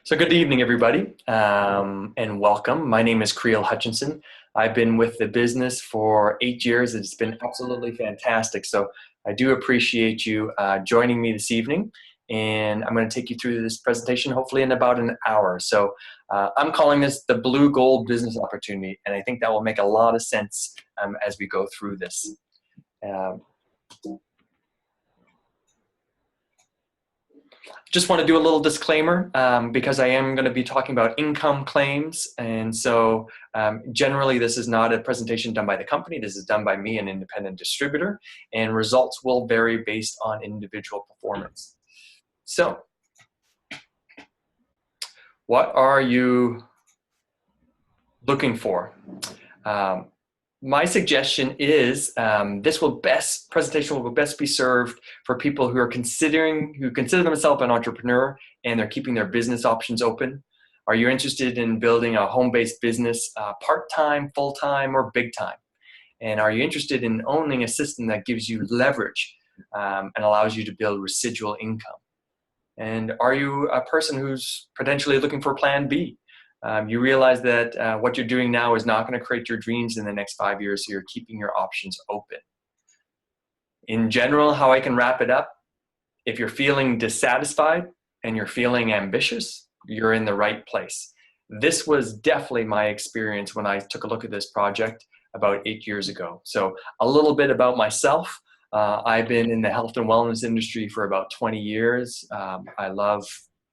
So good evening, everybody, and welcome. My name is KREEL Hutchinson. I've been with the business for 8 years. It's been absolutely fantastic. So I do appreciate you joining me this evening, and I'm going to take you through this presentation hopefully in about an hour. So I'm calling this the Blue Gold Business Opportunity, and I think that will make a lot of sense as we go through this. Just want to do a little disclaimer because I am going to be talking about income claims, and so generally this is not a presentation done by the company. This is done by me, an independent distributor, and results will vary based on individual performance. So what are you looking for? My suggestion is this presentation will best be served for people who consider themselves an entrepreneur and they're keeping their business options open. Are you interested in building a home-based business part-time, full-time, or big-time? And are you interested in owning a system that gives you leverage and allows you to build residual income? And are you a person who's potentially looking for plan B? You realize that what you're doing now is not going to create your dreams in the next 5 years, so you're keeping your options open. In general, how I can wrap it up, if you're feeling dissatisfied and you're feeling ambitious, you're in the right place. This was definitely my experience when I took a look at this project about 8 years ago. So a little bit about myself. I've been in the health and wellness industry for about 20 years. I love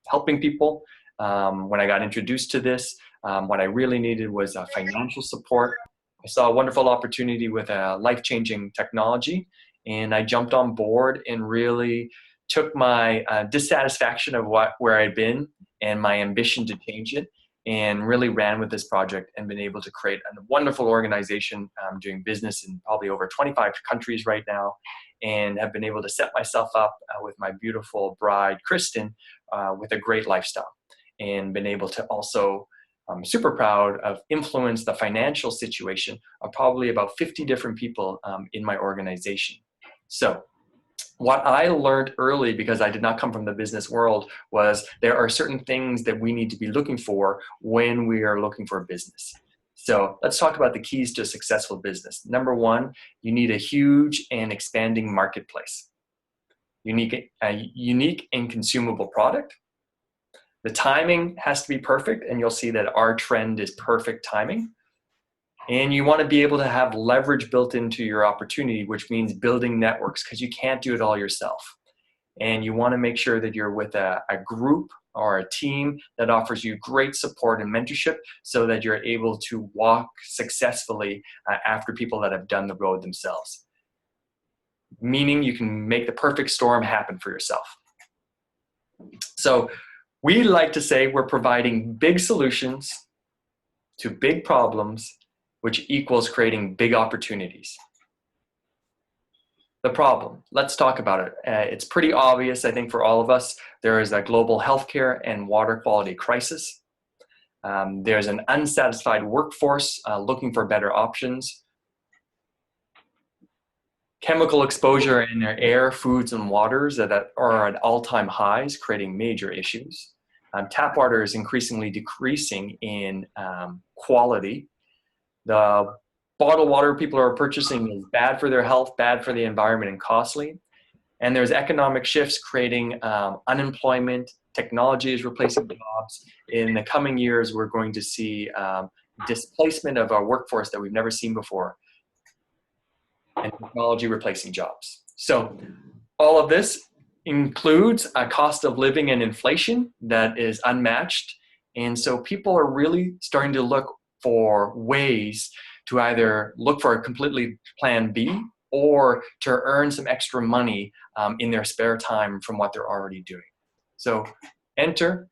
helping people. When I got introduced to this, what I really needed was financial support. I saw a wonderful opportunity with a life-changing technology, and I jumped on board and really took my dissatisfaction of where I'd been and my ambition to change it, and really ran with this project and been able to create a wonderful organization doing business in probably over 25 countries right now, and have been able to set myself up with my beautiful bride, Kristen, with a great lifestyle. And been able to also, I'm super proud of, influence the financial situation of probably about 50 different people in my organization. So what I learned early, because I did not come from the business world, was there are certain things that we need to be looking for when we are looking for a business. So let's talk about the keys to a successful business. Number one, you need a huge and expanding marketplace. A unique and consumable product. The timing has to be perfect, and you'll see that our trend is perfect timing. And you want to be able to have leverage built into your opportunity, which means building networks, because you can't do it all yourself. And you want to make sure that you're with a group or a team that offers you great support and mentorship so that you're able to walk successfully after people that have done the road themselves. Meaning you can make the perfect storm happen for yourself. So we like to say we're providing big solutions to big problems, which equals creating big opportunities. The problem, let's talk about it. It's pretty obvious, I think, for all of us. There is a global healthcare and water quality crisis. There's an unsatisfied workforce looking for better options. Chemical exposure in their air, foods, and waters that are at all-time highs, creating major issues. Tap water is increasingly decreasing in quality. The bottled water people are purchasing is bad for their health, bad for the environment, and costly. And there's economic shifts creating unemployment. Technology is replacing jobs. In the coming years, we're going to see displacement of our workforce that we've never seen before, and technology replacing jobs. So all of this includes a cost of living and inflation that is unmatched. And so people are really starting to look for ways to either look for a completely plan B or to earn some extra money in their spare time from what they're already doing. So enter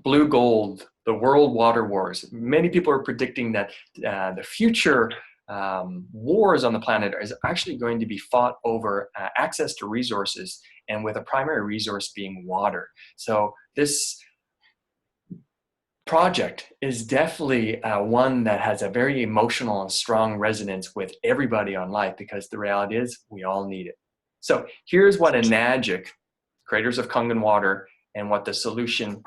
Blue Gold, the world water wars. Many people are predicting that the future wars on the planet is actually going to be fought over access to resources, and with a primary resource being water. So this project is definitely one that has a very emotional and strong resonance with everybody on life, because the reality is we all need it. So here's what Enagic, creators of Kangen Water, and what the solution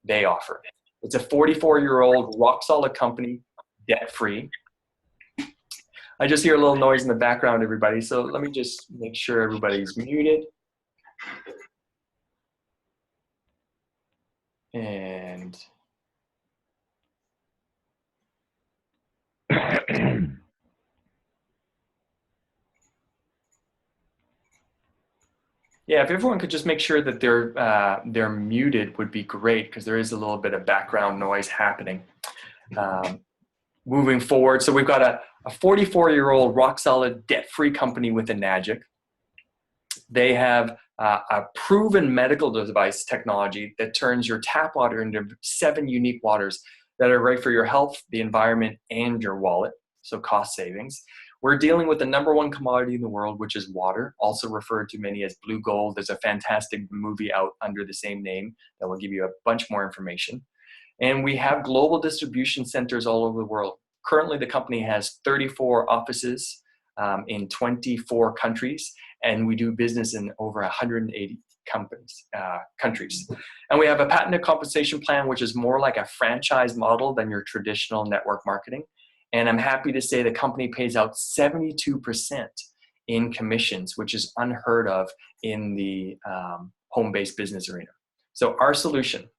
they offer. It's a 44-year-old rock-solid company, debt-free. I just hear a little noise in the background, everybody, so let me just make sure everybody's muted. And yeah, if everyone could just make sure that they're muted would be great, because there is a little bit of background noise happening. Moving forward, so we've got a 44-year-old rock-solid debt-free company with Enagic. They have a proven medical device technology that turns your tap water into 7 unique waters that are right for your health, the environment, and your wallet, so cost savings. We're dealing with the #1 commodity in the world, which is water, also referred to many as blue gold. There's a fantastic movie out under the same name that will give you a bunch more information. And we have global distribution centers all over the world. Currently, the company has 34 offices in 24 countries, and we do business in over 180 countries. And we have a patented compensation plan, which is more like a franchise model than your traditional network marketing. And I'm happy to say the company pays out 72% in commissions, which is unheard of in the home-based business arena. So our solution: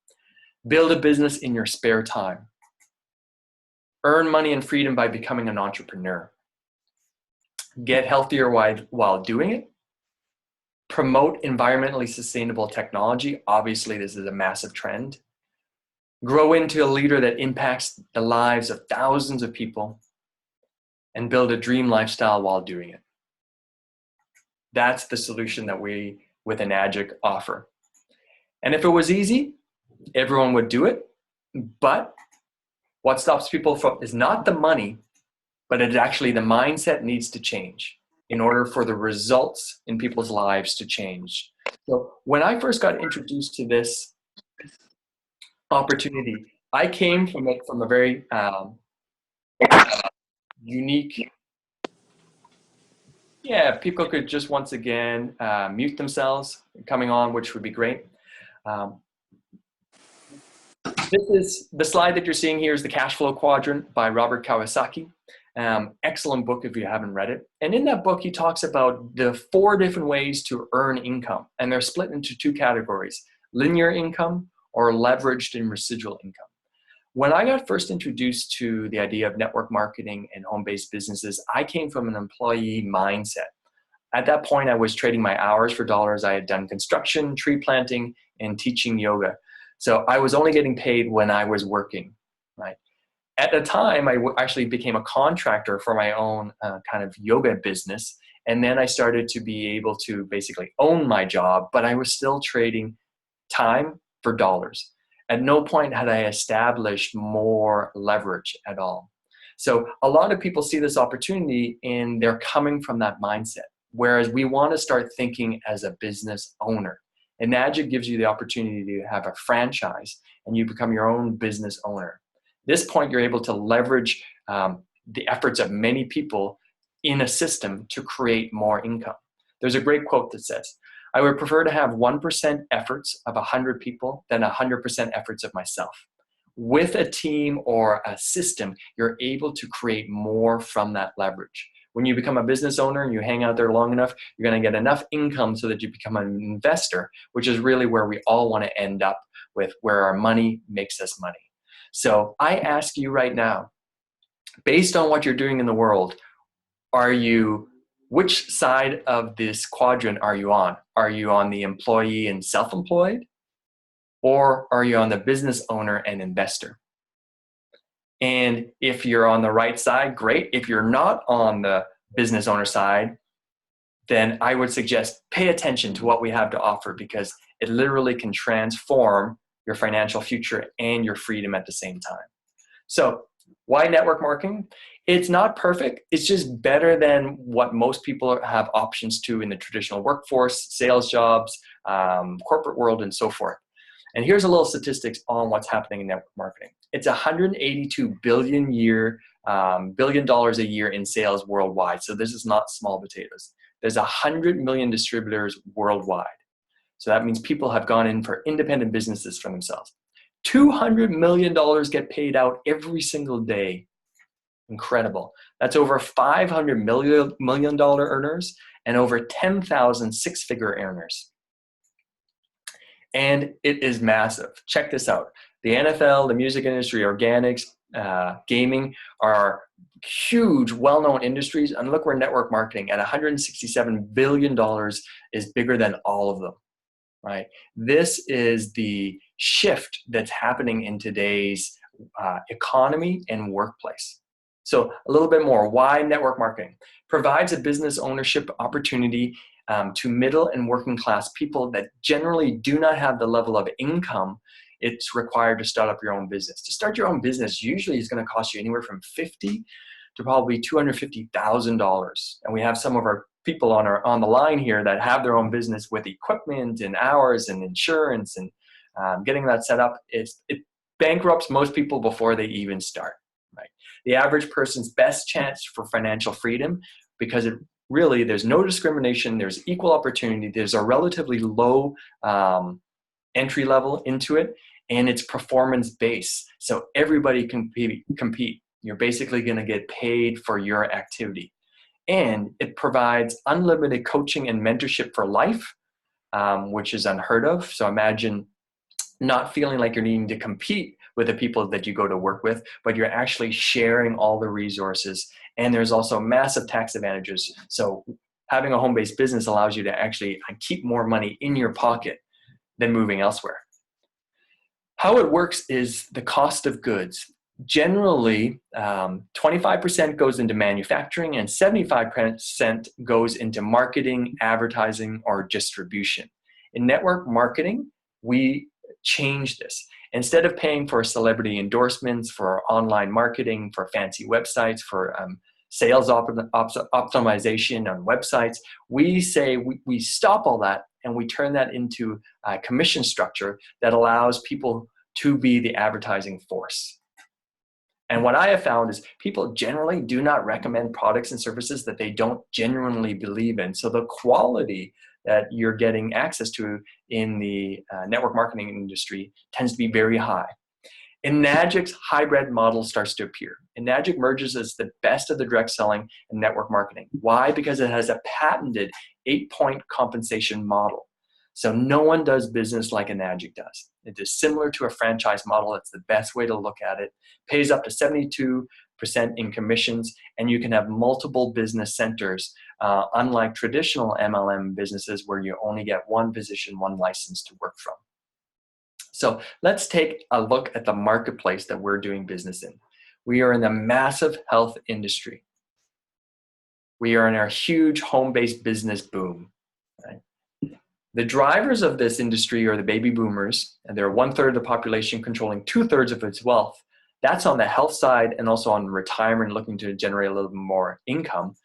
build a business in your spare time. Earn money and freedom by becoming an entrepreneur. Get healthier while doing it. Promote environmentally sustainable technology. Obviously, this is a massive trend. Grow into a leader that impacts the lives of thousands of people. And build a dream lifestyle while doing it. That's the solution that we, with Enagic, offer. And if it was easy, everyone would do it. But what stops people from is not the money, but it's actually the mindset needs to change in order for the results in people's lives to change. So when I first got introduced to this opportunity, I came from it from a very unique. Yeah, if people could just once again mute themselves coming on, which would be great. This is the slide that you're seeing here is the Cash Flow Quadrant by Robert Kiyosaki. Excellent book if you haven't read it. And in that book, he talks about the 4 different ways to earn income. And they're split into 2 categories: linear income or leveraged and residual income. When I got first introduced to the idea of network marketing and home-based businesses, I came from an employee mindset. At that point, I was trading my hours for dollars. I had done construction, tree planting, and teaching yoga. So I was only getting paid when I was working, right? At the time, I actually became a contractor for my own kind of yoga business. And then I started to be able to basically own my job, but I was still trading time for dollars. At no point had I established more leverage at all. So a lot of people see this opportunity and they're coming from that mindset. Whereas we want to start thinking as a business owner. Enagic gives you the opportunity to have a franchise and you become your own business owner. At this point, you're able to leverage the efforts of many people in a system to create more income. There's a great quote that says, "I would prefer to have 1% efforts of 100 people than 100% efforts of myself." With a team or a system, you're able to create more from that leverage. When you become a business owner and you hang out there long enough, you're going to get enough income so that you become an investor, which is really where we all want to end up with, where our money makes us money. So I ask you right now, based on what you're doing in the world, which side of this quadrant are you on? Are you on the employee and self-employed? Or are you on the business owner and investor? And if you're on the right side, great. If you're not on the business owner side, then I would suggest pay attention to what we have to offer, because it literally can transform your financial future and your freedom at the same time. So why network marketing? It's not perfect. It's just better than what most people have options to in the traditional workforce, sales jobs, corporate world, and so forth. And here's a little statistics on what's happening in network marketing. It's $182 billion a year in sales worldwide. So this is not small potatoes. There's 100 million distributors worldwide. So that means people have gone in for independent businesses for themselves. $200 million get paid out every single day. Incredible. That's over $500 million earners and over 10,000 six-figure earners. And it is massive. Check this out. The NFL, the music industry, organics, gaming are huge, well-known industries. And look where network marketing at $167 billion is bigger than all of them, right? This is the shift that's happening in today's economy and workplace. So a little bit more, why network marketing? Provides a business ownership opportunity to middle and working class people that generally do not have the level of income it's required to start up your own business. To start your own business usually is going to cost you anywhere from $50,000 to probably $250,000. And we have some of our people on the line here that have their own business with equipment and hours and insurance and getting that set up. It bankrupts most people before they even start. Right? The average person's best chance for financial freedom, because there's no discrimination, there's equal opportunity, there's a relatively low entry level into it, and it's performance based. So everybody can compete. You're basically going to get paid for your activity. And it provides unlimited coaching and mentorship for life, which is unheard of. So imagine not feeling like you're needing to compete with the people that you go to work with, but you're actually sharing all the resources. And there's also massive tax advantages. So having a home-based business allows you to actually keep more money in your pocket than moving elsewhere. How it works is the cost of goods. Generally, 25% goes into manufacturing and 75% goes into marketing, advertising, or distribution. In network marketing, we change this. Instead of paying for celebrity endorsements, for online marketing, for fancy websites, for sales optimization on websites, we say we stop all that and we turn that into a commission structure that allows people to be the advertising force. And what I have found is people generally do not recommend products and services that they don't genuinely believe in. So the quality that you're getting access to in the network marketing industry tends to be very high. Enagic's hybrid model starts to appear. Enagic merges as the best of the direct selling and network marketing. Why? Because it has a patented 8-point compensation model. So no one does business like Enagic does. It is similar to a franchise model. It's the best way to look at it. Pays up to 72% in commissions, and you can have multiple business centers, unlike traditional MLM businesses where you only get one position, one license to work from. So let's take a look at the marketplace that we're doing business in. We are in the massive health industry. We are in our huge home-based business boom. Right? The drivers of this industry are the baby boomers, and they're 1/3 of the population controlling 2/3 of its wealth. That's on the health side and also on retirement, looking to generate a little bit more income.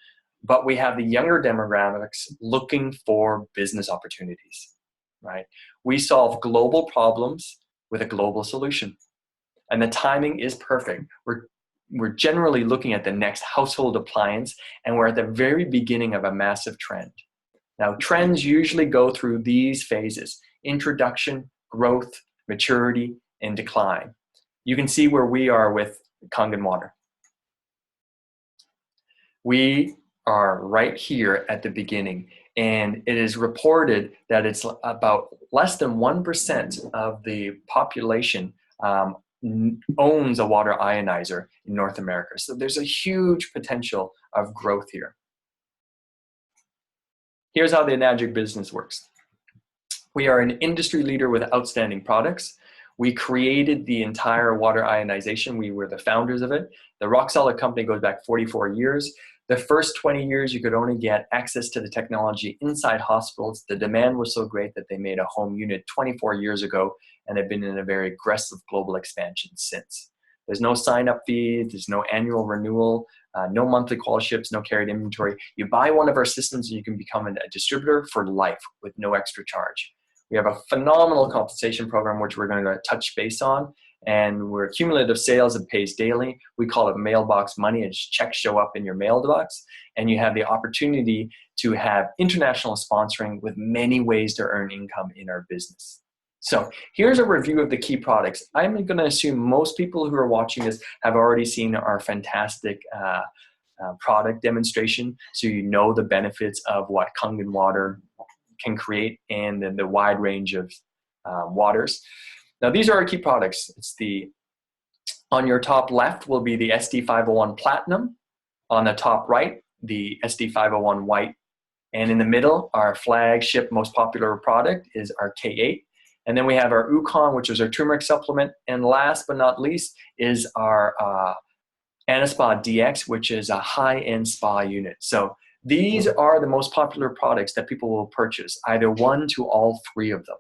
But we have the younger demographics looking for business opportunities, right? We solve global problems with a global solution. And the timing is perfect. We're generally looking at the next household appliance, and we're at the very beginning of a massive trend. Now, trends usually go through these phases: introduction, growth, maturity, and decline. You can see where we are with Kangen Water. We are right here at the beginning, and it is reported that it's about less than 1% of the population owns a water ionizer in North America. So there's a huge potential of growth here. Here's how the Enagic business works. We are an industry leader with outstanding products. We created the entire water ionization. We were the founders of it. The Rock Solid company goes back 44 years. The first 20 years, you could only get access to the technology inside hospitals. The demand was so great that they made a home unit 24 years ago, and they've been in a very aggressive global expansion since. There's no sign-up fee, there's no annual renewal, no monthly call ships, no carried inventory. You buy one of our systems and you can become a distributor for life with no extra charge. We have a phenomenal compensation program, which we're going to touch base on, and we're cumulative sales and pays daily. We call it mailbox money. It's checks show up in your mailbox, and you have the opportunity to have international sponsoring with many ways to earn income in our business. So here's a review of the key products. I'm going to assume most people who are watching this have already seen our fantastic product demonstration, so you know the benefits of what Kangen Water can create and then the wide range of waters. Now these are our key products. On your top left will be the SD501 Platinum, on the top right the SD501 White, and in the middle our flagship most popular product is our K8. And then we have our UKON, which is our turmeric supplement, and last but not least is our Anespa DX, which is a high-end spa unit. So these are the most popular products that people will purchase, either one to all three of them.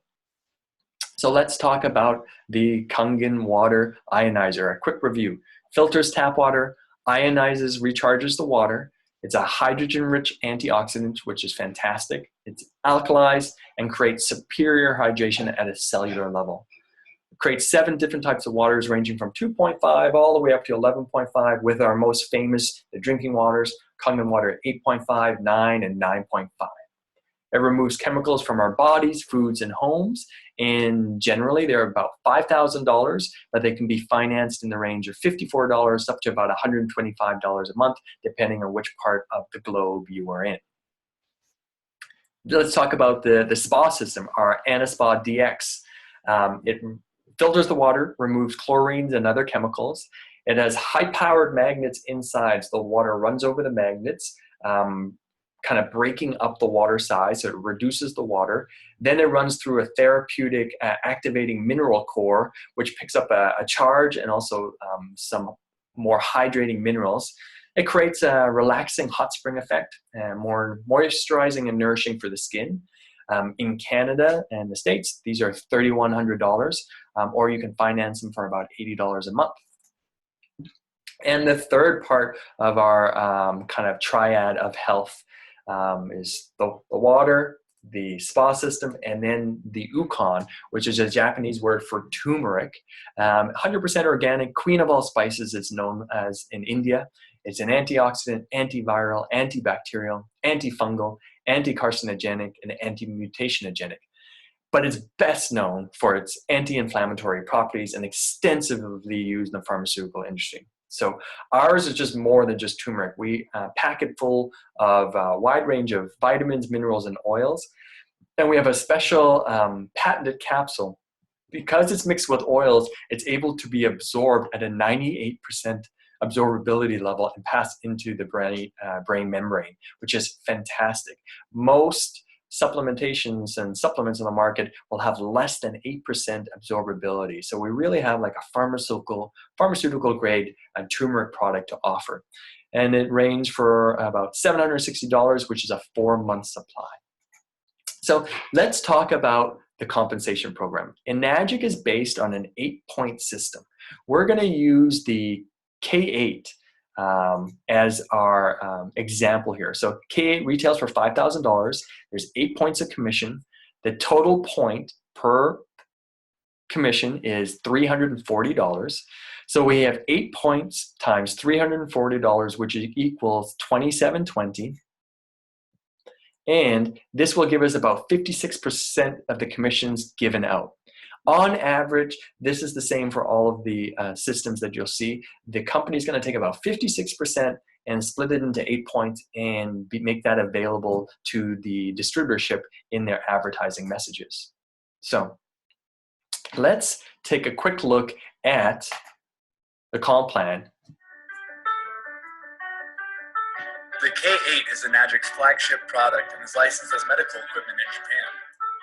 So let's talk about the Kangen Water Ionizer. A quick review. Filters tap water, ionizes, recharges the water. It's a hydrogen-rich antioxidant, which is fantastic. It's alkalized and creates superior hydration at a cellular level. It creates 7 different types of waters ranging from 2.5 all the way up to 11.5, with our most famous, the drinking waters, Kangen Water 8.5, 9, and 9.5. It removes chemicals from our bodies, foods, and homes, and generally they're about $5,000, but they can be financed in the range of $54 up to about $125 a month, depending on which part of the globe you are in. Let's talk about the spa system, our Anespa DX. It filters the water, removes chlorines and other chemicals. It has high-powered magnets inside, so the water runs over the magnets, kind of breaking up the water size, so it reduces the water. Then it runs through a therapeutic activating mineral core, which picks up a charge and also some more hydrating minerals. It creates a relaxing hot spring effect, more moisturizing and nourishing for the skin. In Canada and the States, these are $3,100, or you can finance them for about $80 a month. And the third part of our kind of triad of health is the water, the spa system, and then the UKON, which is a Japanese word for turmeric. 100% organic, queen of all spices, it's known as in India. It's an antioxidant, antiviral, antibacterial, antifungal, anti-carcinogenic, and anti-mutationogenic. But it's best known for its anti-inflammatory properties and extensively used in the pharmaceutical industry. So ours is just more than just turmeric. We pack it full of a wide range of vitamins, minerals, and oils. And we have a special patented capsule. Because it's mixed with oils, it's able to be absorbed at a 98% absorbability level and pass into the brain membrane, which is fantastic. Most supplementations and supplements on the market will have less than 8% absorbability. So we really have like a pharmaceutical grade turmeric product to offer. And it ranges for about $760, which is a 4-month supply. So let's talk about the compensation program. Enagic is based on an 8-point system. We're going to use the K8 as our example here. So K8 retails for $5,000. There's 8 points of commission. The total point per commission is $340. So we have 8 points times $340, which equals $2,720. And this will give us about 56% of the commissions given out. On average, this is the same for all of the systems that you'll see. The company is going to take about 56% and split it into 8 points and make that available to the distributorship in their advertising messages. So let's take a quick look at the comp plan. The K8 is Enagic's flagship product and is licensed as medical equipment in Japan.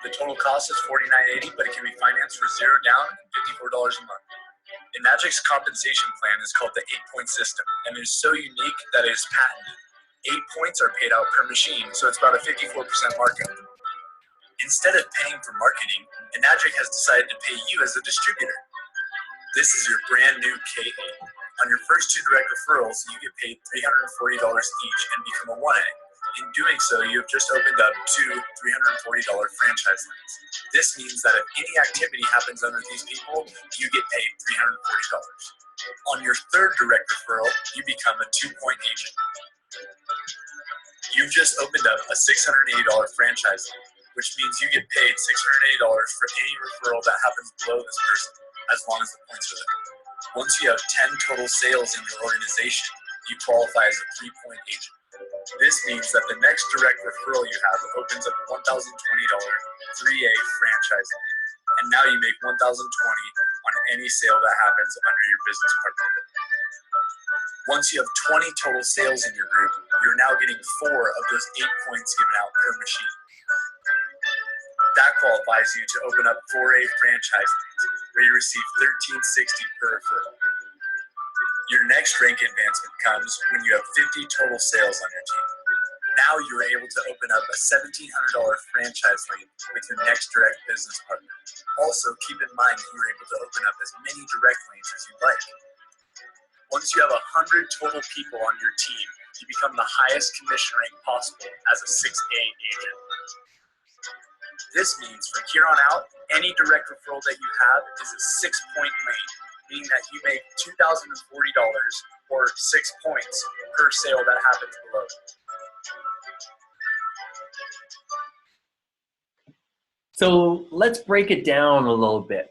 The total cost is $49.80, but it can be financed for $0 down and $54 a month. Enagic's compensation plan is called the 8-point system, and it is so unique that it is patented. 8 points are paid out per machine, so it's about a 54% markup. Instead of paying for marketing, Enagic has decided to pay you as a distributor. This is your brand new K8. On your first 2 direct referrals, you get paid $340 each and become a 1A. In doing so, you have just opened up 2 $340 franchise lanes. This means that if any activity happens under these people, you get paid $340. On your 3rd direct referral, you become a 2-point agent. You've just opened up a $680 franchise lane. which means you get paid $680 for any referral that happens below this person, as long as the points are there. Once you have 10 total sales in your organization, you qualify as a 3-point agent. This means that the next direct referral you have opens up a $1,020 3A franchise line. And now you make $1,020 on any sale that happens under your business partner. Once you have 20 total sales in your group, you're now getting 4 of those 8 points given out per machine. That qualifies you to open up 4A franchise lanes, where you receive $13.60 per referral. Your next rank advancement comes when you have 50 total sales on your team. Now you are able to open up a $1,700 franchise lane with your next direct business partner. Also, keep in mind that you're able to open up as many direct lanes as you like. Once you have 100 total people on your team, you become the highest commission rate possible as a 6A agent. This means from here on out, any direct referral that you have is a 6-point lane, meaning that you make $2,040 or 6 points per sale that happens below. So let's break it down a little bit.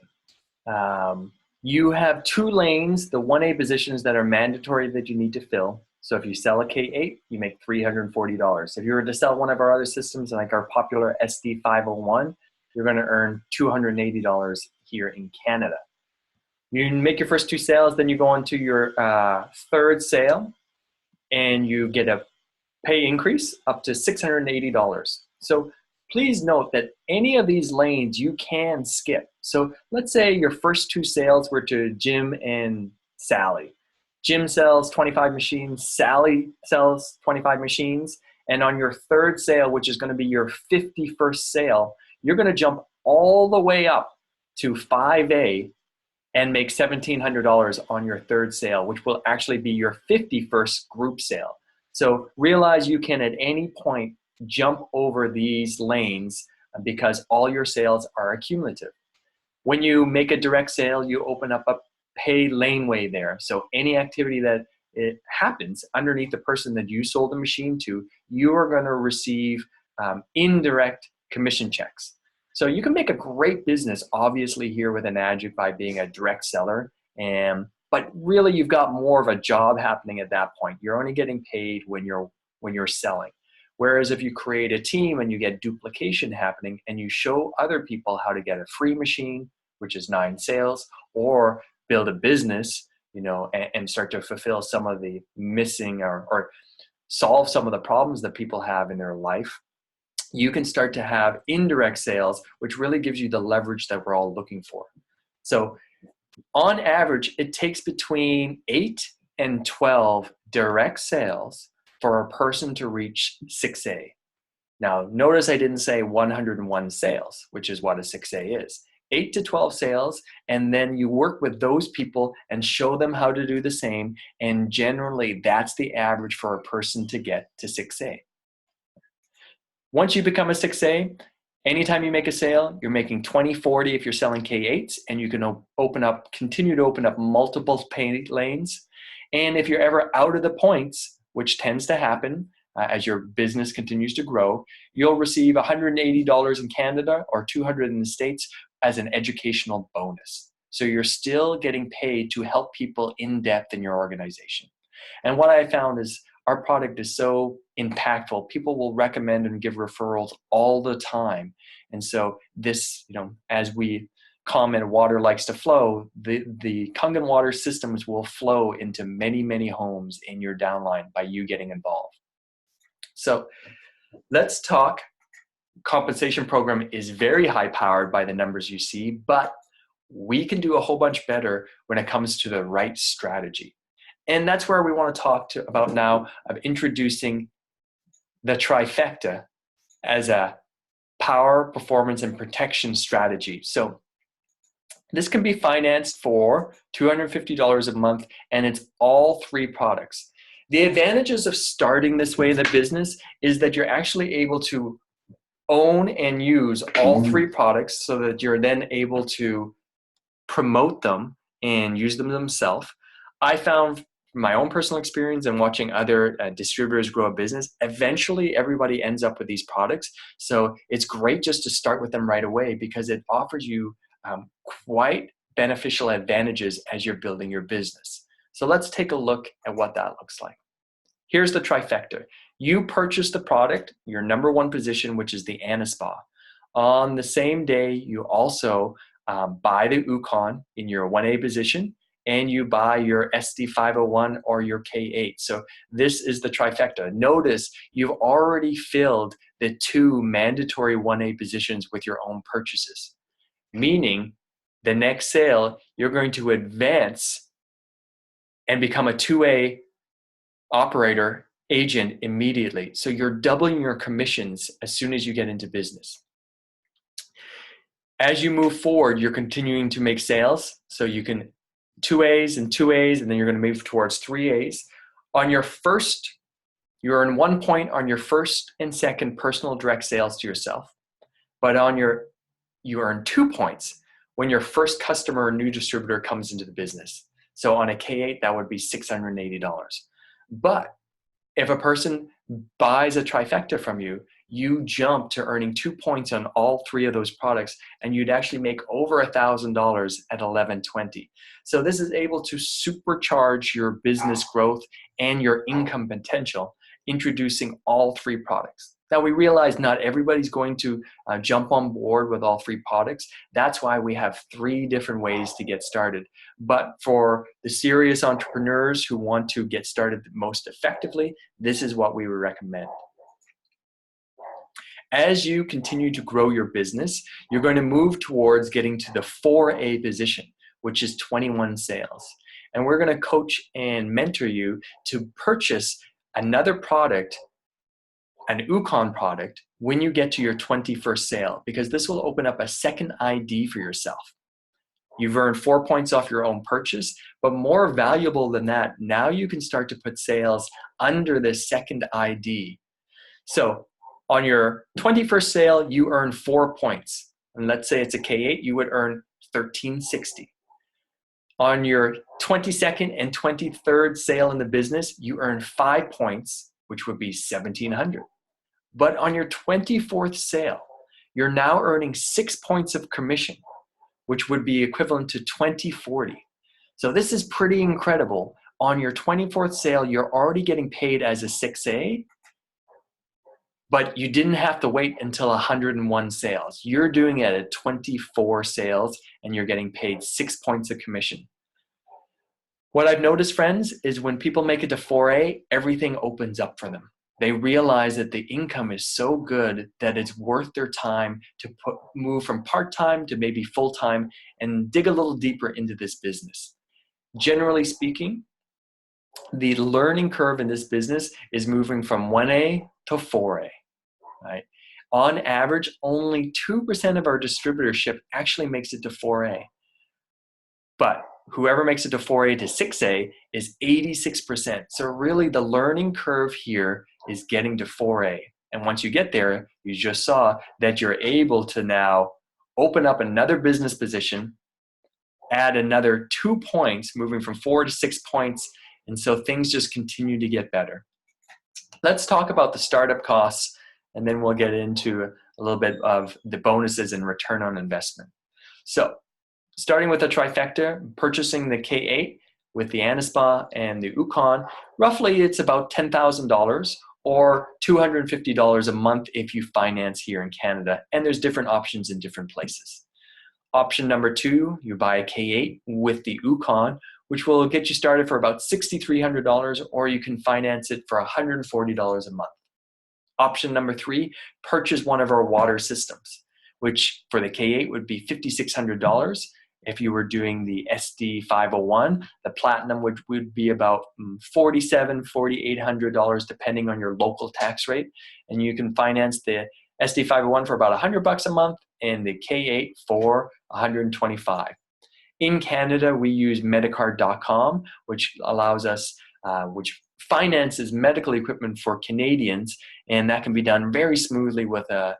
You have 2 lanes, the 1A positions that are mandatory that you need to fill. So if you sell a K8, you make $340. If you were to sell one of our other systems, like our popular SD501, you're going to earn $280 here in Canada. You make your first 2 sales, then you go on to your 3rd sale, and you get a pay increase up to $680. So please note that any of these lanes you can skip. So let's say your first 2 sales were to Jim and Sally. Jim sells 25 machines, Sally sells 25 machines, and on your 3rd sale, which is going to be your 51st sale, you're going to jump all the way up to 5A and make $1,700 on your 3rd sale, which will actually be your 51st group sale. So realize you can at any point jump over these lanes because all your sales are accumulative. When you make a direct sale, you open up a pay laneway there. So any activity that it happens underneath the person that you sold the machine to, you are going to receive indirect commission checks. So you can make a great business, obviously, here with Enagic by being a direct seller, but really you've got more of a job happening at that point. You're only getting paid when you're selling. Whereas if you create a team and you get duplication happening and you show other people how to get a free machine, which is 9 sales, or build a business, and start to fulfill some of the missing or solve some of the problems that people have in their life, you can start to have indirect sales, which really gives you the leverage that we're all looking for. So on average, it takes between 8 and 12 direct sales for a person to reach 6A. Now, notice I didn't say 101 sales, which is what a 6A is. 8 to 12 sales, and then you work with those people and show them how to do the same, and generally that's the average for a person to get to 6A. Once you become a 6A, anytime you make a sale, you're making $20.40 if you're selling K8s, and you can continue to open up multiple pay lanes. And if you're ever out of the points, which tends to happen as your business continues to grow, you'll receive $180 in Canada or $200 in the States as an educational bonus. So you're still getting paid to help people in depth in your organization. And what I found is our product is so impactful. People will recommend and give referrals all the time. And so this, as we comment, water likes to flow, the Kangen water systems will flow into many, many homes in your downline by you getting involved. So let's talk. Compensation program is very high powered by the numbers you see, but we can do a whole bunch better when it comes to the right strategy. And that's where we want to talk about now, of introducing the trifecta as a power, performance, and protection strategy. So this can be financed for $250 a month, and it's all 3 products. The advantages of starting this way in the business is that you're actually able to own and use all 3 products so that you're then able to promote them and use them themselves. I found from my own personal experience and watching other distributors grow a business, eventually everybody ends up with these products. So it's great just to start with them right away because it offers you quite beneficial advantages as you're building your business. So let's take a look at what that looks like. Here's the trifecta. You purchase the product, your number one position, which is the Anespa. On the same day, you also buy the UKON in your 1A position, and you buy your SD501 or your K8. So this is the trifecta. Notice you've already filled the 2 mandatory 1A positions with your own purchases, meaning the next sale, you're going to advance and become a 2A operator agent immediately. So you're doubling your commissions as soon as you get into business. As you move forward, you're continuing to make sales. So you can 2As and 2As, and then you're going to move towards 3As. On your first, you earn 1 point on your first and second personal direct sales to yourself. But on you earn 2 points when your first customer or new distributor comes into the business. So on a K8, that would be $680. But if a person buys a trifecta from you, you jump to earning 2 points on all 3 of those products, and you'd actually make over $1,000 at $11.20. So this is able to supercharge your business growth and your income potential, introducing all 3 products. Now we realize not everybody's going to jump on board with all 3 products. That's why we have 3 different ways to get started. But for the serious entrepreneurs who want to get started most effectively, this is what we would recommend. As you continue to grow your business, you're going to move towards getting to the 4A position, which is 21 sales. And we're going to coach and mentor you to purchase another product, an UKON product, when you get to your 21st sale, because this will open up a second ID for yourself. You've earned 4 points off your own purchase, but more valuable than that, now you can start to put sales under the second ID. So on your 21st sale, you earn 4 points. And let's say it's a K8, you would earn $1,360. On your 22nd and 23rd sale in the business, you earn 5 points, which would be $1,700. But on your 24th sale, you're now earning 6 points of commission, which would be equivalent to $2,040. So this is pretty incredible. On your 24th sale, you're already getting paid as a 6A, but you didn't have to wait until 101 sales. You're doing it at 24 sales, and you're getting paid 6 points of commission. What I've noticed, friends, is when people make it to 4A, everything opens up for them. They realize that the income is so good that it's worth their time to move from part-time to maybe full-time and dig a little deeper into this business. Generally speaking, the learning curve in this business is moving from 1A to 4A. Right? On average, only 2% of our distributorship actually makes it to 4A. But whoever makes it to 4A to 6A is 86%. So really the learning curve here is getting to 4A. And once you get there, you just saw that you're able to now open up another business position, add another 2 points, moving from 4 to 6 points. And so things just continue to get better. Let's talk about the startup costs, and then we'll get into a little bit of the bonuses and return on investment. So starting with the trifecta, purchasing the K8 with the Anespa and the UKON, roughly it's about $10,000 or $250 a month if you finance here in Canada. And there's different options in different places. Option number 2, you buy a K8 with the UKON, which will get you started for about $6,300, or you can finance it for $140 a month. Option number 3, purchase one of our water systems, which for the K8 would be $5,600. If you were doing the SD501, the Platinum would be about $4,700, $4,800 depending on your local tax rate. And you can finance the SD501 for about $100 a month and the K8 for $125. In Canada, we use medicard.com, which allows us, which finances medical equipment for Canadians, and that can be done very smoothly with an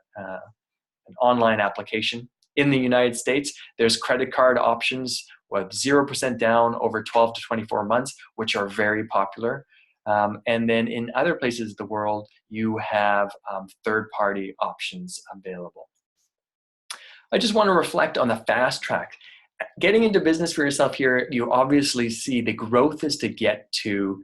online application. In the United States, there's credit card options with 0% down over 12 to 24 months, which are very popular. And then in other places of the world, you have third-party options available. I just want to reflect on the fast track. Getting into business for yourself here, you obviously see the growth is to get to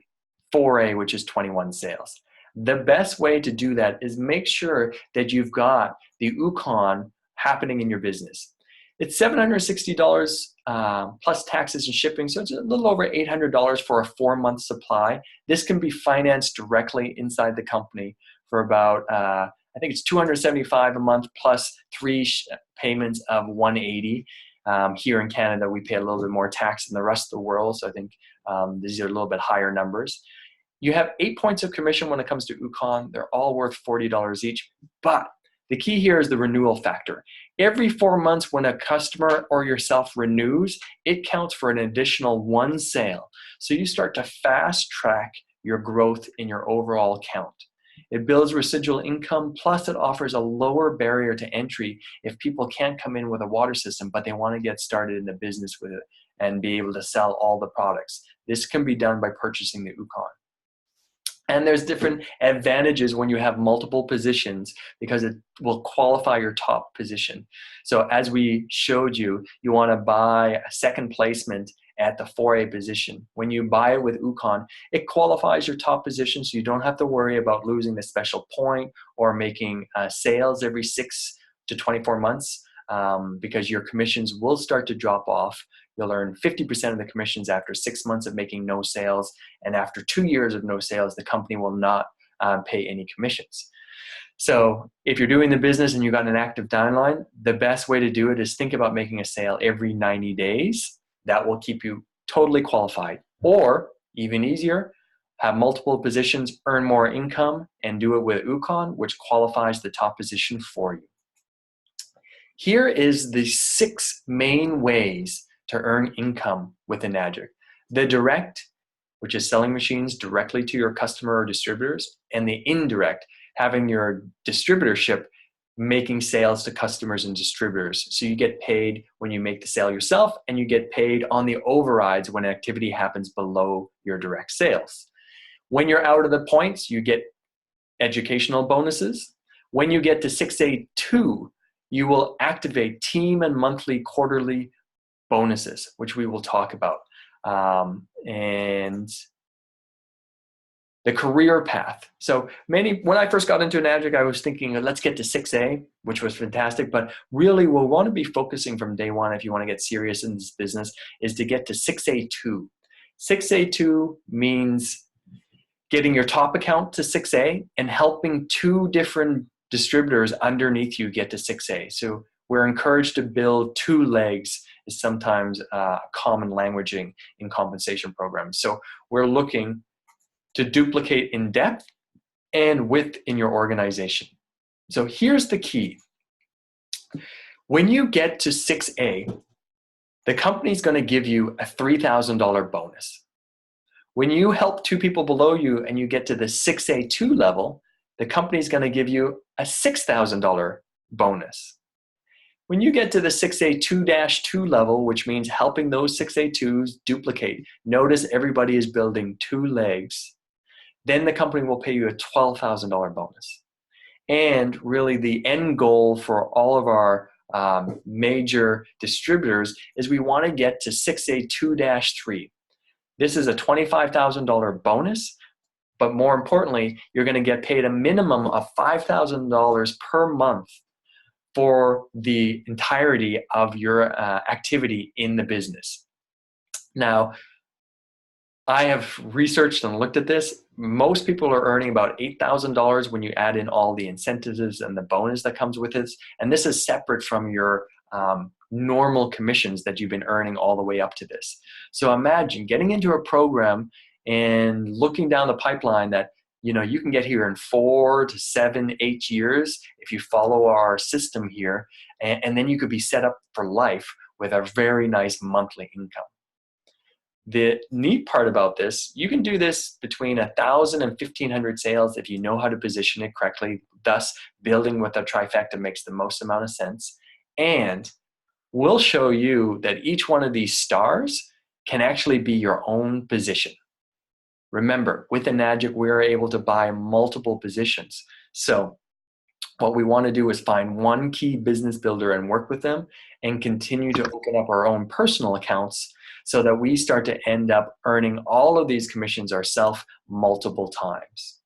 4A, which is 21 sales. The best way to do that is make sure that you've got the UKON happening in your business. It's $760 plus taxes and shipping, so it's a little over $800 for a 4-month supply. This can be financed directly inside the company for about, I think it's $275 a month plus 3 payments of $180. Here in Canada, we pay a little bit more tax than the rest of the world, so I think these are a little bit higher numbers. You have 8 points of commission when it comes to UKON. They're all worth $40 each, but the key here is the renewal factor. Every 4 months when a customer or yourself renews, it counts for an additional 1 sale. So you start to fast track your growth in your overall count. It builds residual income, plus it offers a lower barrier to entry if people can't come in with a water system, but they want to get started in the business with it and be able to sell all the products. This can be done by purchasing the UKON. And there's different advantages when you have multiple positions because it will qualify your top position. So as we showed you, you want to buy a second placement at the 4A position. When you buy it with UKON, it qualifies your top position, so you don't have to worry about losing the special point or making sales every 6 to 24 months because your commissions will start to drop off. You'll earn 50% of the commissions after 6 months of making no sales, and after 2 years of no sales, the company will not pay any commissions. So if you're doing the business and you've got an active downline, the best way to do it is think about making a sale every 90 days. That will keep you totally qualified. Or even easier, have multiple positions, earn more income, and do it with UKON, which qualifies the top position for you. Here is the 6 main ways to earn income with Enagic. The direct, which is selling machines directly to your customer or distributors, and the indirect, having your distributorship making sales to customers and distributors. So you get paid when you make the sale yourself, and you get paid on the overrides when activity happens below your direct sales. When you're out of the points, you get educational bonuses. When you get to 6A2, you will activate team and monthly, quarterly bonuses, which we will talk about. And the career path. So when I first got into Enagic, I was thinking, let's get to 6A, which was fantastic. But really, we'll want to be focusing from day one, if you want to get serious in this business, is to get to 6A2. 6A2 means getting your top account to 6A and helping 2 different distributors underneath you get to 6A. So we're encouraged to build 2 legs is sometimes common languaging in compensation programs. So we're looking to duplicate in depth and width in your organization. So here's the key. When you get to 6A, the company's going to give you a $3,000 bonus. When you help 2 people below you and you get to the 6A2 level, the company's going to give you a $6,000 bonus. When you get to the 6A2-2 level, which means helping those 6A2s duplicate, notice everybody is building 2 legs, then the company will pay you a $12,000 bonus. And really the end goal for all of our major distributors is we want to get to 6A2-3. This is a $25,000 bonus, but more importantly, you're going to get paid a minimum of $5,000 per month for the entirety of your activity in the business. Now, I have researched and looked at this. Most people are earning about $8,000 when you add in all the incentives and the bonus that comes with it. And this is separate from your normal commissions that you've been earning all the way up to this. So imagine getting into a program and looking down the pipeline that you can get here in 4 to 7, 8 years if you follow our system here, and then you could be set up for life with a very nice monthly income. The neat part about this, you can do this between 1,000 and 1,500 sales if you know how to position it correctly, thus building with a trifecta makes the most amount of sense. And we'll show you that each one of these stars can actually be your own position. Remember, with Enagic, we're able to buy multiple positions. So what we want to do is find one key business builder and work with them and continue to open up our own personal accounts so that we start to end up earning all of these commissions ourselves multiple times.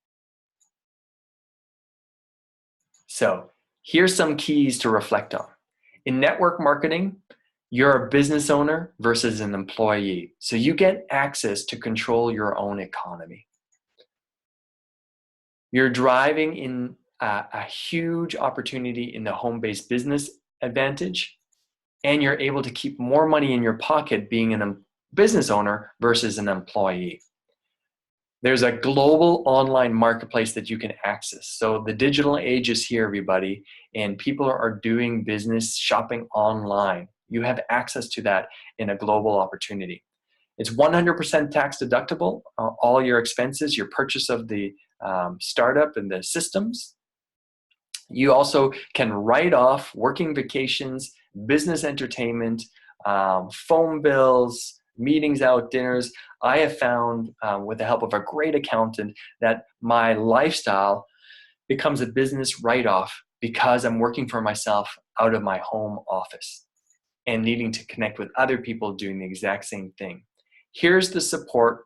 So here's some keys to reflect on. In network marketing, you're a business owner versus an employee. So you get access to control your own economy. You're driving in a huge opportunity in the home-based business advantage, and you're able to keep more money in your pocket being a business owner versus an employee. There's a global online marketplace that you can access. So the digital age is here, everybody, and people are doing business shopping online. You have access to that in a global opportunity. It's 100% tax deductible, all your expenses, your purchase of the startup and the systems. You also can write off working vacations, business entertainment, phone bills, meetings out, dinners. I have found with the help of a great accountant that my lifestyle becomes a business write-off because I'm working for myself out of my home office and needing to connect with other people doing the exact same thing. Here's the support.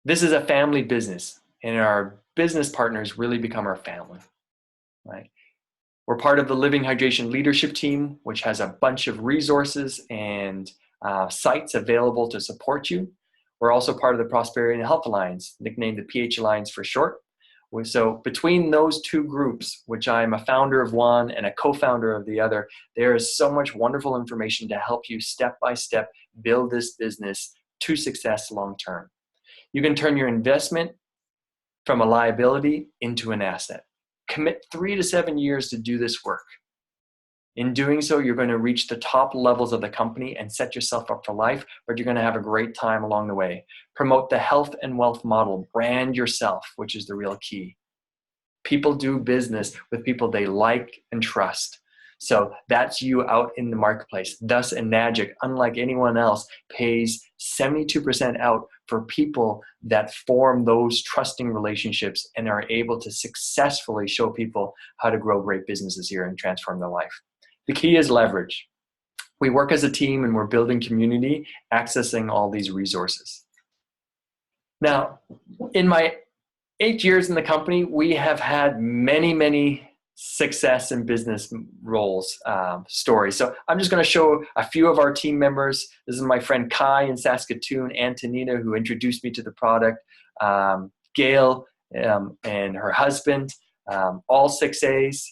This is a family business, and our business partners really become our family, right? We're part of the Living Hydration Leadership Team, which has a bunch of resources and sites available to support you. We're also part of the Prosperity and Health Alliance, nicknamed the PHA Alliance for short. So between those two groups, which I'm a founder of one and a co-founder of the other, there is so much wonderful information to help you step by step build this business to success long term. You can turn your investment from a liability into an asset. Commit 3 to 7 years to do this work. In doing so, you're going to reach the top levels of the company and set yourself up for life, but you're going to have a great time along the way. Promote the health and wealth model. Brand yourself, which is the real key. People do business with people they like and trust. So that's you out in the marketplace. Thus, Enagic, unlike anyone else, pays 72% out for people that form those trusting relationships and are able to successfully show people how to grow great businesses here and transform their life. The key is leverage. We work as a team and we're building community, accessing all these resources. Now, in my 8 years in the company, we have had many success in business roles, stories. So I'm just going to show a few of our team members. This is my friend Kai in Saskatoon, Antonina, who introduced me to the product, Gail and her husband, all 6As.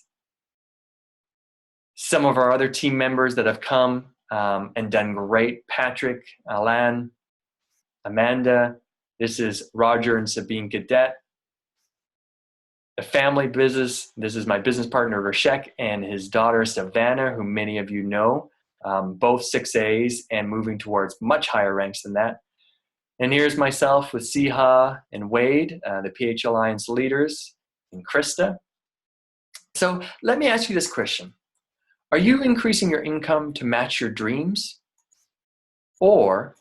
Some of our other team members that have come and done great, Patrick, Alan, Amanda. This is Roger and Sabine Cadet. The family business, this is my business partner, Rashek, and his daughter, Savannah, who many of you know, both 6As and moving towards much higher ranks than that. And here's myself with Siha and Wade, the PHA Alliance leaders, and Krista. So let me ask you this question. Are you increasing your income to match your dreams? Or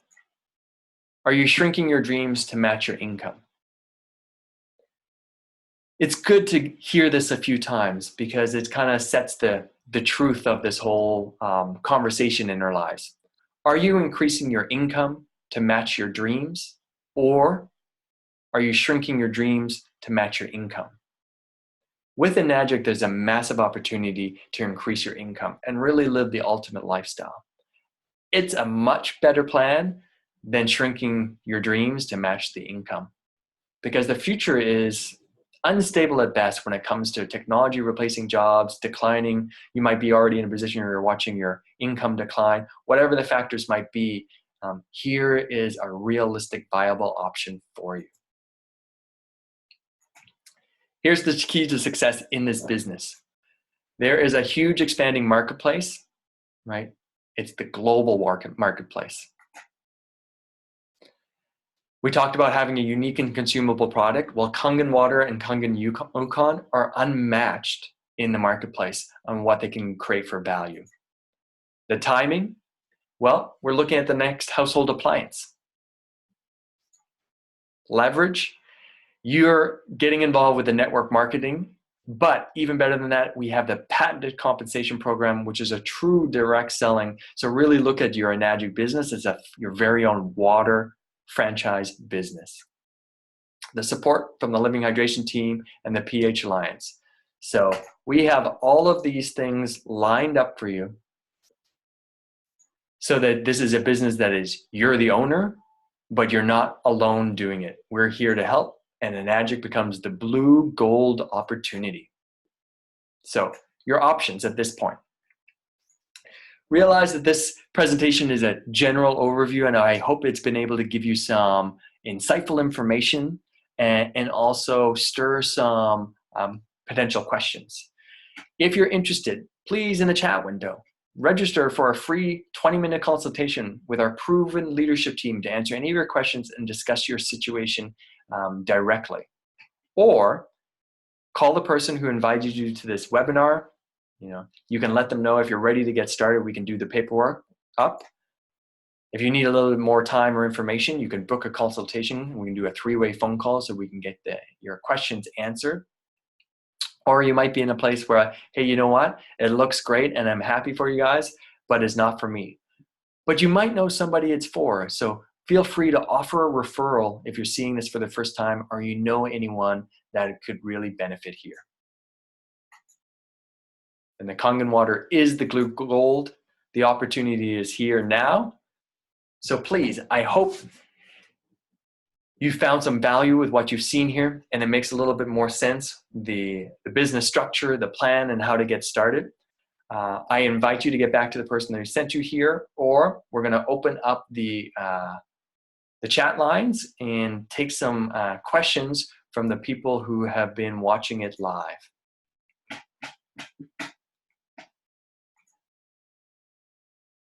are you shrinking your dreams to match your income? It's good to hear this a few times because it kind of sets the truth of this whole conversation in our lives. Are you increasing your income to match your dreams? Or are you shrinking your dreams to match your income? With Enagic, there's a massive opportunity to increase your income and really live the ultimate lifestyle. It's a much better plan than shrinking your dreams to match the income, because the future is unstable at best when it comes to technology replacing jobs, declining. You might be already in a position where you're watching your income decline. Whatever the factors might be, here is a realistic, viable option for you. Here's the key to success in this business. There is a huge expanding marketplace, right? It's the global marketplace. We talked about having a unique and consumable product. Well, Kangen Water and Kangen UKON are unmatched in the marketplace on what they can create for value. The timing, well, we're looking at the next household appliance. Leverage, you're getting involved with the network marketing, but even better than that, we have the patented compensation program, which is a true direct selling. So really look at your Enagic business as your very own water franchise business. The support from the Living Hydration team and the pH Alliance. So we have all of these things lined up for you so that this is a business that is, you're the owner, but you're not alone doing it. We're here to help, and Enagic becomes the blue gold opportunity. So your options at this point. Realize that this presentation is a general overview, and I hope it's been able to give you some insightful information and also stir some potential questions. If you're interested, please, in the chat window, register for a free 20-minute consultation with our proven leadership team to answer any of your questions and discuss your situation directly. Or call the person who invited you to this webinar. You can let them know if you're ready to get started. We can do the paperwork up. If you need a little bit more time or information, you can book a consultation. We can do a 3-way phone call so we can get your questions answered. Or you might be in a place where, hey, you know what? It looks great and I'm happy for you guys, but it's not for me. But you might know somebody it's for. So feel free to offer a referral if you're seeing this for the first time or you know anyone that could really benefit here. And the Kangen Water is the glue gold. The opportunity is here now. So please, I hope you found some value with what you've seen here and it makes a little bit more sense, the business structure, the plan, and how to get started. I invite you to get back to the person who sent you here, or we're going to open up the chat lines and take some questions from the people who have been watching it live.